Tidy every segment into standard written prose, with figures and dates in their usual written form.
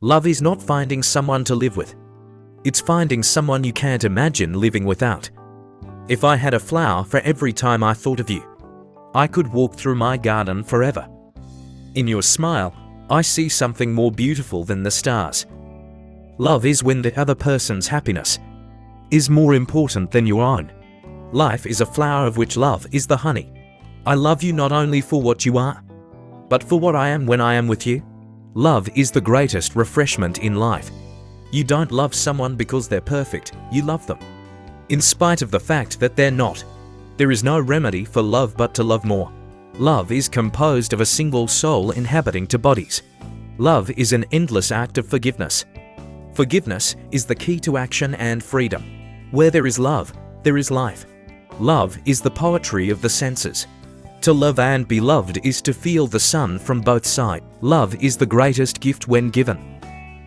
Love is not finding someone to live with. It's finding someone you can't imagine living without. If I had a flower for every time I thought of you, I could walk through my garden forever. In your smile, I see something more beautiful than the stars. Love is when the other person's happiness is more important than your own. Life is a flower of which love is the honey. I love you not only for what you are, but for what I am when I am with you. Love is the greatest refreshment in life. You don't love someone because they're perfect, you love them in spite of the fact that they're not. There is no remedy for love but to love more. Love is composed of a single soul inhabiting two bodies. Love is an endless act of forgiveness. Forgiveness is the key to action and freedom. Where there is love, there is life. Love is the poetry of the senses. To love and be loved is to feel the sun from both sides. Love is the greatest gift when given.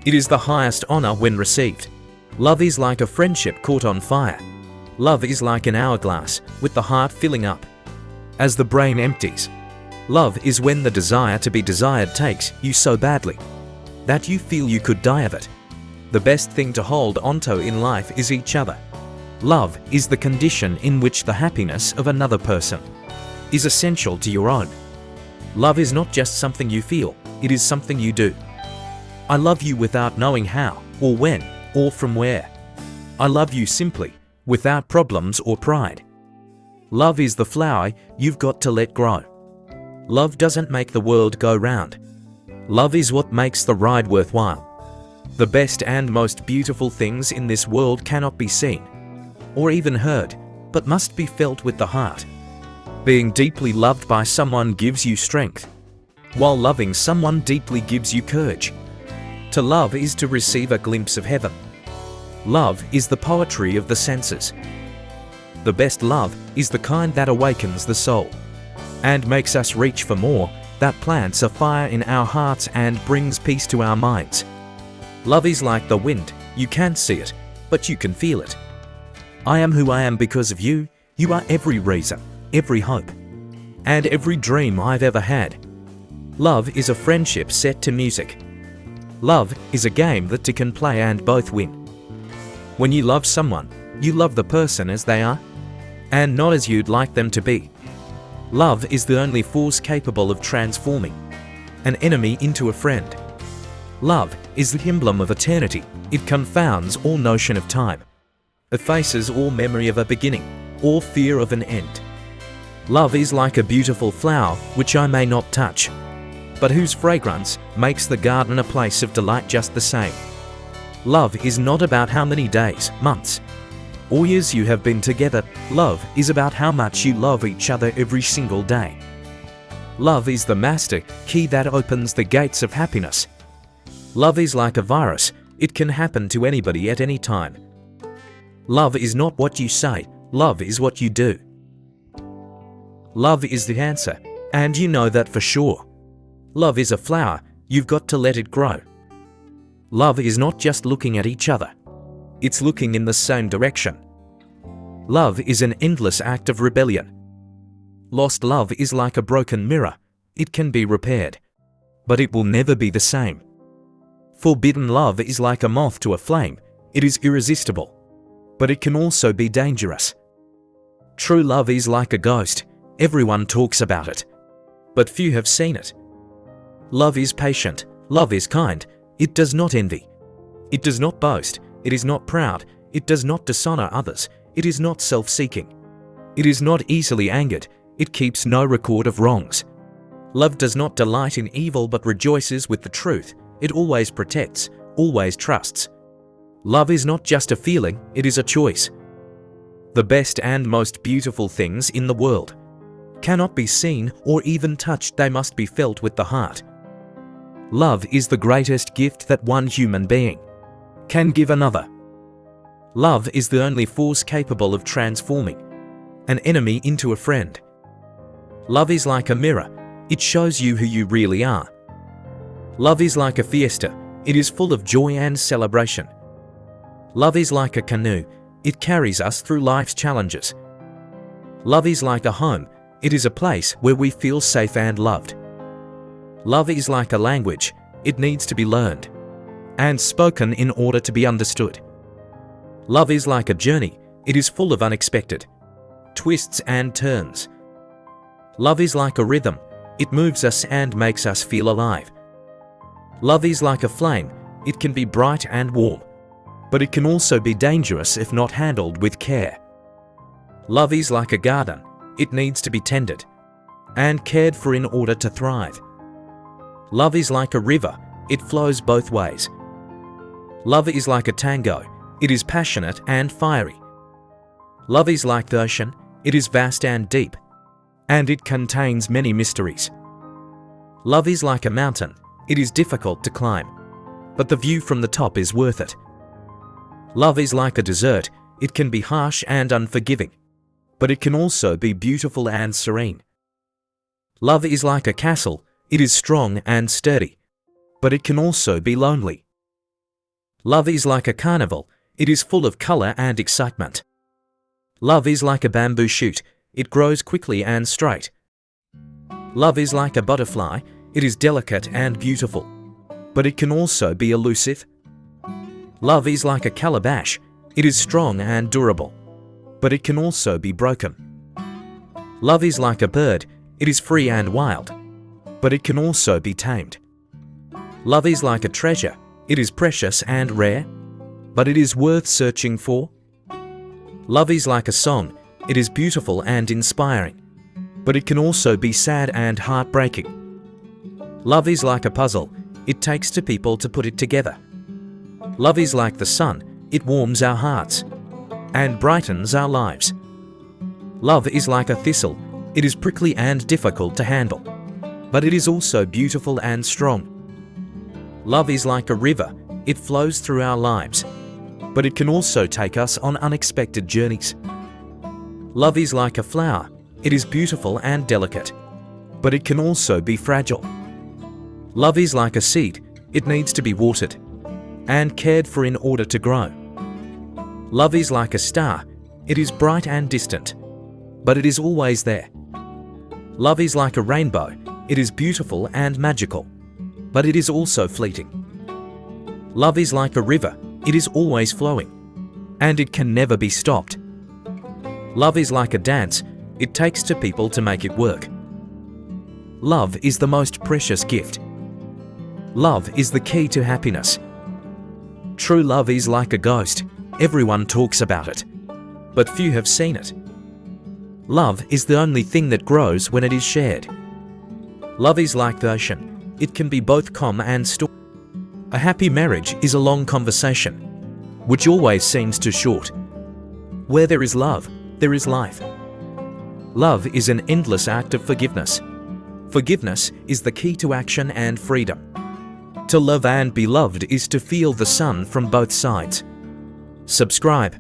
It is the highest honor when received. Love is like a friendship caught on fire. Love is like an hourglass with the heart filling up as the brain empties. Love is when the desire to be desired takes you so badly that you feel you could die of it. The best thing to hold onto in life is each other. Love is the condition in which the happiness of another person is essential to your own. Love is not just something you feel, it is something you do. I love you without knowing how, or when, or from where. I love you simply, without problems or pride. Love is the flower you've got to let grow. Love doesn't make the world go round. Love is what makes the ride worthwhile. The best and most beautiful things in this world cannot be seen, or even heard, but must be felt with the heart. Being deeply loved by someone gives you strength, while loving someone deeply gives you courage. To love is to receive a glimpse of heaven. Love is the poetry of the senses. The best love is the kind that awakens the soul and makes us reach for more, that plants a fire in our hearts and brings peace to our minds. Love is like the wind, you can't see it, but you can feel it. I am who I am because of you. You are every reason, every hope, and every dream I've ever had. Love is a friendship set to music. Love is a game that two can play and both win. When you love someone, you love the person as they are, and not as you'd like them to be. Love is the only force capable of transforming an enemy into a friend. Love is the emblem of eternity. It confounds all notion of time, effaces all memory of a beginning, all fear of an end. Love is like a beautiful flower which I may not touch, but whose fragrance makes the garden a place of delight just the same. Love is not about how many days, months, or years you have been together. Love is about how much you love each other every single day. Love is the master key that opens the gates of happiness. Love is like a virus, it can happen to anybody at any time. Love is not what you say, love is what you do. Love is the answer, and you know that for sure. Love is a flower, you've got to let it grow. Love is not just looking at each other, it's looking in the same direction. Love is an endless act of rebellion. Lost love is like a broken mirror, it can be repaired, but it will never be the same. Forbidden love is like a moth to a flame, it is irresistible, but it can also be dangerous. True love is like a ghost, everyone talks about it, but few have seen it. Love is patient, love is kind, it does not envy. It does not boast, it is not proud, it does not dishonor others, it is not self-seeking. It is not easily angered, it keeps no record of wrongs. Love does not delight in evil but rejoices with the truth, it always protects, always trusts. Love is not just a feeling, it is a choice. The best and most beautiful things in the world cannot be seen or even touched, they must be felt with the heart. Love is the greatest gift that one human being can give another. Love is the only force capable of transforming an enemy into a friend. Love is like a mirror, it shows you who you really are. Love is like a fiesta, it is full of joy and celebration. Love is like a canoe, it carries us through life's challenges. Love is like a home, it is a place where we feel safe and loved. Love is like a language, it needs to be learned. and spoken in order to be understood. Love is like a journey. It is full of unexpected twists and turns. Love is like a rhythm. It moves us and makes us feel alive. Love is like a flame. It can be bright and warm, but it can also be dangerous if not handled with care. Love is like a garden. It needs to be tended and cared for in order to thrive. Love is like a river. It flows both ways. Love is like a tango. It is passionate and fiery. Love is like the ocean. It is vast and deep, and it contains many mysteries. Love is like a mountain. It is difficult to climb, but the view from the top is worth it. Love is like a desert. It can be harsh and unforgiving, but it can also be beautiful and serene. Love is like a castle. It is strong and sturdy, but it can also be lonely. Love is like a carnival. It is full of color and excitement. Love is like a bamboo shoot. It grows quickly and straight. Love is like a butterfly. It is delicate and beautiful, but it can also be elusive. Love is like a calabash. It is strong and durable, but it can also be broken. Love is like a bird. It is free and wild, but it can also be tamed. Love is like a treasure. It is precious and rare, but it is worth searching for. Love is like a song. It is beautiful and inspiring, but it can also be sad and heartbreaking. Love is like a puzzle. It takes two people to put it together. Love is like the sun. It warms our hearts and brightens our lives. Love is like a thistle. It is prickly and difficult to handle, but it is also beautiful and strong. Love is like a river. It flows through our lives, but it can also take us on unexpected journeys. Love is like a flower. It is beautiful and delicate, but it can also be fragile. Love is like a seed. It needs to be watered and cared for in order to grow. Love is like a star. It is bright and distant, but it is always there. Love is like a rainbow. It is beautiful and magical, but it is also fleeting. Love is like a river. It is always flowing, and it can never be stopped. Love is like a dance. It takes two people to make it work. Love is the most precious gift. Love is the key to happiness. True love is like a ghost. Everyone talks about it, but few have seen it. Love is the only thing that grows when it is shared. Love is like the ocean. It can be both calm and stormy. A happy marriage is a long conversation, which always seems too short. Where there is love, there is life. Love is an endless act of forgiveness. Forgiveness is the key to action and freedom. To love and be loved is to feel the sun from both sides. Subscribe.